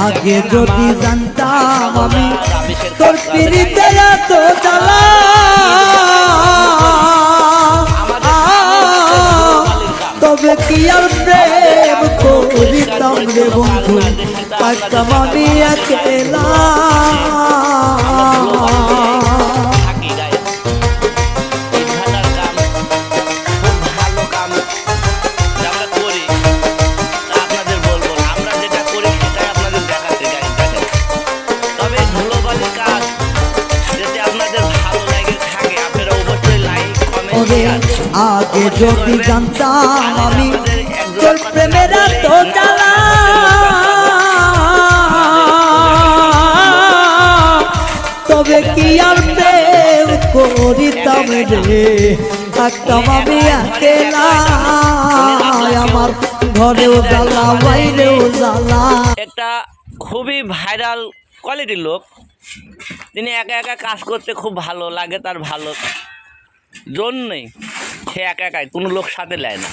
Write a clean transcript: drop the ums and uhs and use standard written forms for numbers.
আগে যদি জানতাম আমি তোর পিরিতে এত জ্বালা তবে কি আর প্রেম করিতাম রে বন্ধু থাকতাম আমি একলা আগে যদি জানতাম আমি তোর প্রেমের এত জ্বালা তবে কি আর প্রেম করিতাম রে থাকতাম আমি একলা আমার ঘরেও জ্বালা বাইরেও জ্বালা। একটা খুবই ভাইরাল কোয়ালিটির লোক, তিনি একা একা কাজ করতে খুব ভালো লাগে, তার ভালো জন্যই সে একা একাই কোনো লোক সাথে নেয় না।